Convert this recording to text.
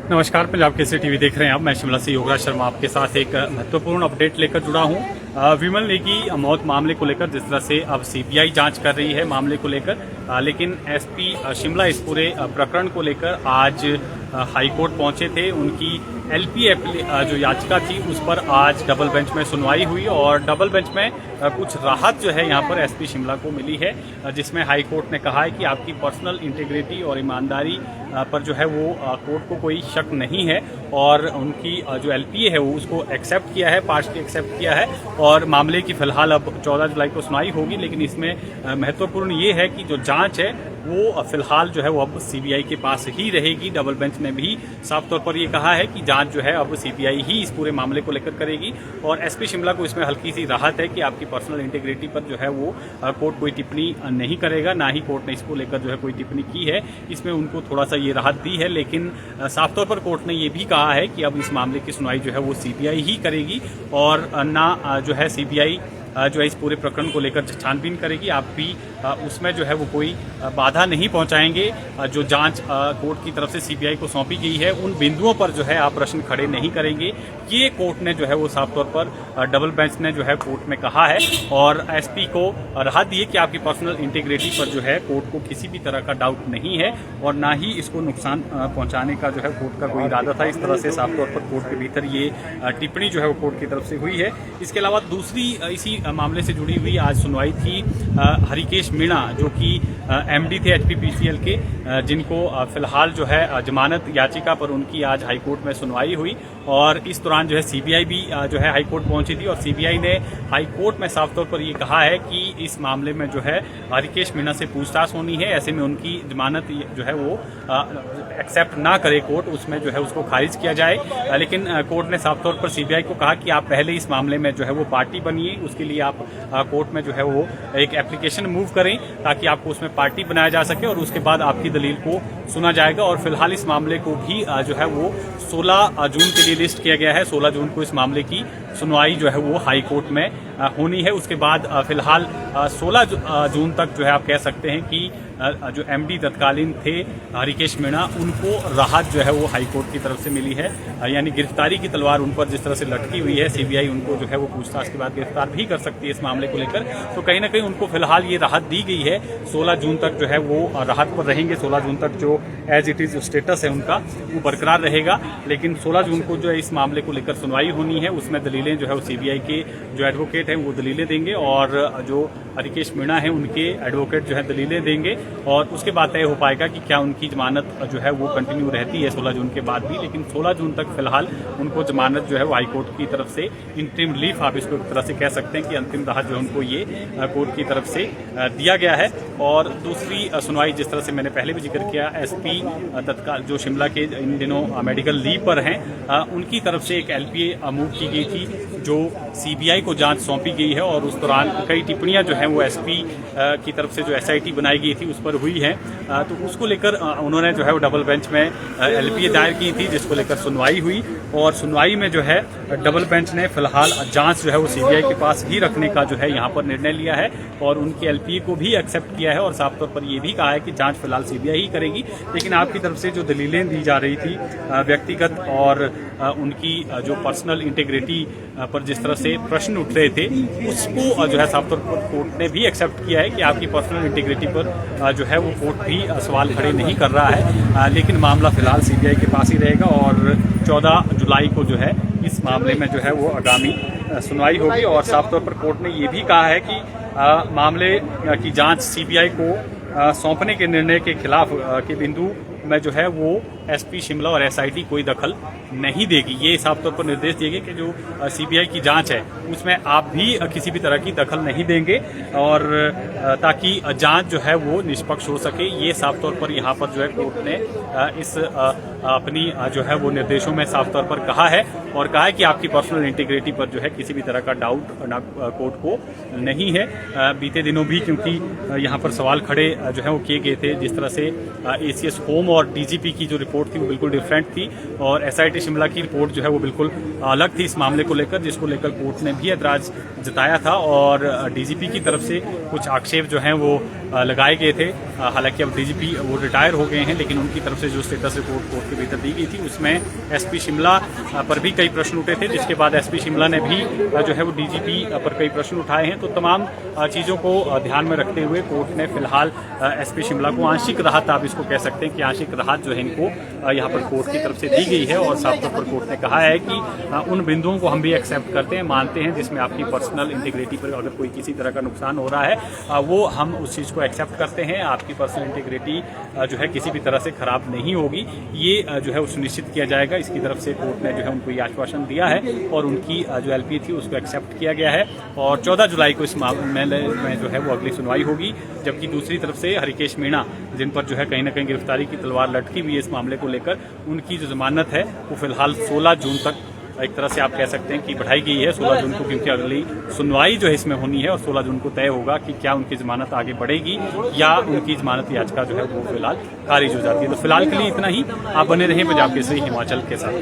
नमस्कार, पंजाब केसरी टीवी देख रहे हैं आप। मैं शिमला से योगराज शर्मा आपके साथ एक महत्वपूर्ण अपडेट लेकर जुड़ा हूं। विमल नेगी मौत मामले को लेकर जिस तरह से अब सीबीआई जांच कर रही है मामले को लेकर, लेकिन एसपी शिमला इस पूरे प्रकरण को लेकर आज हाईकोर्ट पहुंचे थे। उनकी एलपी जो याचिका थी उस पर आज डबल बेंच में सुनवाई हुई और डबल बेंच में कुछ राहत जो है यहाँ पर एसपी शिमला को मिली है, जिसमें हाईकोर्ट ने कहा है कि आपकी पर्सनल इंटीग्रिटी और ईमानदारी पर जो है वो कोर्ट को कोई शक नहीं है और उनकी जो एलपीए है वो उसको एक्सेप्ट किया है, पार्शली एक्सेप्ट किया है और मामले की फिलहाल अब 14 जुलाई को सुनवाई होगी। लेकिन इसमें महत्वपूर्ण ये है कि जो जांच है वो फिलहाल जो है वो अब सीबीआई के पास ही रहेगी। डबल बेंच ने भी साफ तौर पर ये कहा है कि जांच जो है अब सीबीआई ही इस पूरे मामले को लेकर करेगी और एसपी शिमला को इसमें हल्की सी राहत है कि आपकी पर्सनल इंटीग्रिटी पर जो है वो कोर्ट कोई टिप्पणी नहीं करेगा, ना ही कोर्ट ने इसको लेकर जो है कोई टिप्पणी की है। इसमें उनको थोड़ा सा ये राहत दी है, लेकिन साफ तौर पर कोर्ट ने ये भी कहा है कि अब इस मामले की सुनवाई जो है वो सीबीआई ही करेगी और ना जो है सीबीआई जो है इस पूरे प्रकरण को लेकर छानबीन करेगी। आप भी उसमें जो है वो कोई बाधा नहीं पहुंचाएंगे। जो जांच कोर्ट की तरफ से सीबीआई को सौंपी गई है उन बिंदुओं पर जो है आप प्रश्न खड़े नहीं करेंगे। ये कोर्ट ने जो है वो साफ तौर पर डबल बेंच ने जो है कोर्ट में कहा है और एसपी को राहत दी है कि आपकी पर्सनल इंटीग्रिटी पर जो है कोर्ट को किसी भी तरह का डाउट नहीं है और ना ही इसको नुकसान पहुंचाने का जो है कोर्ट का कोई इरादा था। इस तरह से साफ तौर पर कोर्ट के भीतर ये टिप्पणी जो है वो कोर्ट की तरफ से हुई है। इसके अलावा दूसरी इसी मामले से जुड़ी हुई आज सुनवाई थी हरिकेश मीणा, जो कि एमडी थे एचपीपीसीएल के, जिनको फिलहाल जो है जमानत याचिका पर उनकी आज हाईकोर्ट में सुनवाई हुई और इस दौरान जो है सीबीआई भी जो है हाईकोर्ट पहुंची थी और सीबीआई ने हाईकोर्ट में साफ तौर पर ये कहा है कि इस मामले में जो है हरिकेश मीणा से पूछताछ होनी है। ऐसे में उनकी जमानत जो है वो एक्सेप्ट ना करे कोर्ट, उसमें जो है उसको खारिज किया जाए। लेकिन कोर्ट ने साफ तौर पर सीबीआई को कहा कि आप पहले इस मामले में जो है वो पार्टी बनिए, उसके लिए आप कोर्ट में जो है वो एक एप्लीकेशन मूव करें ताकि आपको उसमें पार्टी बनाया जा सके और उसके बाद आपकी दलील को सुना जाएगा। और फिलहाल इस मामले को भी जो है वो 16 जून के लिए लिस्ट किया गया है। 16 जून को इस मामले की सुनवाई जो है वो हाई कोर्ट में होनी है। उसके बाद फिलहाल 16 जून तक जो है आप कह सकते हैं कि जो एमडी तत्कालीन थे हरिकेश मीणा, उनको राहत जो है वो हाईकोर्ट की तरफ से मिली है, यानी गिरफ्तारी की तलवार उन पर जिस तरह से लटकी हुई है, सीबीआई उनको जो है वो पूछताछ के बाद गिरफ्तार भी कर सकती है इस मामले को लेकर। तो कहीं ना कहीं उनको फिलहाल ये राहत दी गई है। 16 जून तक जो है वो राहत पर रहेंगे। 16 जून तक जो एज इट इज स्टेटस है उनका वो बरकरार रहेगा। लेकिन 16 जून को जो है इस मामले को लेकर सुनवाई होनी है, उसमें दलीलें जो है वो सीबीआई के जो एडवोकेट हैं वो दलीलें देंगे और जो हरिकेश मीणा है उनके एडवोकेट जो है दलीलें देंगे और उसके बाद तय हो पाएगा कि क्या उनकी जमानत जो है वो कंटिन्यू रहती है 16 जून के बाद भी। लेकिन 16 जून तक फिलहाल उनको जमानत जो है वो हाईकोर्ट की तरफ से इंटरिम रिलीफ, आप इसको एक तरह से कह सकते हैं कि अंतिम राहत जो उनको ये कोर्ट की तरफ से दिया गया है। और दूसरी सुनवाई जिस तरह से मैंने पहले भी जिक्र किया, एसपी तत्काल जो शिमला के इन दिनों मेडिकल लीव पर हैं, उनकी तरफ से एक एलपीए मूव की गई थी जो सीबीआई को जांच सौंपी गई है और उस दौरान कई टिप्पणियां जो हैं वो एसपी की तरफ से जो एसआईटी बनाई गई थी उस पर हुई है। तो उसको लेकर उन्होंने जो है वो डबल बेंच में एलपीए दायर की थी, जिसको लेकर सुनवाई हुई और सुनवाई में जो है डबल बेंच ने फिलहाल जांच जो है वो सीबीआई के पास ही रखने का जो है यहाँ पर निर्णय लिया है और उनकी एलपीए को भी एक्सेप्ट किया है और साफ तौर पर यह भी कहा है कि जांच फिलहाल सीबीआई ही करेगी। लेकिन आपकी तरफ से जो दलीलें दी जा रही थी व्यक्तिगत और उनकी जो पर्सनल इंटीग्रिटी पर जिस तरह से प्रश्न उठ रहे थे, उसको जो है साफ तौर पर कोर्ट ने भी एक्सेप्ट किया है कि आपकी पर्सनल इंटीग्रिटी पर जो है वो कोर्ट भी सवाल खड़े नहीं कर रहा है। लेकिन मामला फिलहाल सीबीआई के पास ही रहेगा और 14 जुलाई को जो है इस मामले में जो है वो आगामी सुनवाई होगी। और साफ तौर पर कोर्ट ने ये भी कहा है कि मामले की जांच सीबीआई को सौंपने के निर्णय के खिलाफ के बिंदु में जो है वो एसपी शिमला और एसआईटी कोई दखल नहीं देगी। ये साफ तौर पर निर्देश दिए गए कि जो सीबीआई की जांच है उसमें आप भी किसी भी तरह की दखल नहीं देंगे और ताकि जांच जो है वो निष्पक्ष हो सके। ये साफ तौर पर यहाँ पर जो है कोर्ट ने इस अपनी जो है वो निर्देशों में साफ तौर पर कहा है और कहा है कि आपकी पर्सनल इंटीग्रिटी पर जो है किसी भी तरह का डाउट कोर्ट को नहीं है। बीते दिनों भी क्योंकि यहाँ पर सवाल खड़े जो है वो किए गए थे, जिस तरह से एसीएस होम और डीजीपी की जो रिपोर्ट थी वो बिल्कुल डिफरेंट थी और एसआईटी शिमला की रिपोर्ट जो है वो बिल्कुल अलग थी इस मामले को लेकर, जिसको लेकर कोर्ट ने भी ऐतराज जताया था और डीजीपी की तरफ से कुछ आक्षेप जो हैं वो लगाए गए थे। हालांकि अब डीजीपी वो रिटायर हो गए हैं, लेकिन उनकी तरफ से जो स्टेटस रिपोर्ट कोर्ट के भीतर दी गई थी उसमें एसपी शिमला पर भी कई प्रश्न उठे थे, जिसके बाद एसपी शिमला ने भी जो है वो डीजीपी पर कई प्रश्न उठाए हैं। तो तमाम चीज़ों को ध्यान में रखते हुए कोर्ट ने फिलहाल एसपी शिमला को आंशिक राहत, आप इसको कह सकते हैं कि आंशिक राहत जो है इनको यहाँ पर कोर्ट की तरफ से दी गई है और साफ तौर पर कोर्ट ने कहा है कि उन बिंदुओं को हम भी एक्सेप्ट करते हैं, मानते हैं जिसमें आपकी पर्सनल इंटीग्रिटी पर अगर कोई किसी तरह का नुकसान हो रहा है वो हम उस चीज़ को एक्सेप्ट करते हैं। आपकी पर्सनल इंटीग्रिटी जो है किसी भी तरह से खराब नहीं होगी, ये जो है वो सुनिश्चित किया जाएगा। इसकी तरफ से कोर्ट ने जो है उनको ये आश्वासन दिया है और उनकी जो एलपी थी उसको एक्सेप्ट किया गया है और 14 जुलाई को इस मामले में जो है वो अगली सुनवाई होगी। जबकि दूसरी तरफ से हरिकेश मीणा, जिन पर जो है कहीं ना कहीं गिरफ्तारी की तलवार लटकी हुई है इस मामले को लेकर, उनकी जो जमानत है वो फिलहाल 16 जून तक एक तरह से आप कह सकते हैं कि बढ़ाई गई है 16 जून को, क्योंकि अगली सुनवाई जो है इसमें होनी है और 16 जून को तय होगा कि क्या उनकी जमानत आगे बढ़ेगी या उनकी जमानत याचिका जो है वो फिलहाल खारिज हो जाती है। तो फिलहाल के लिए इतना ही। आप बने रहें पंजाब केसरी हिमाचल के साथ।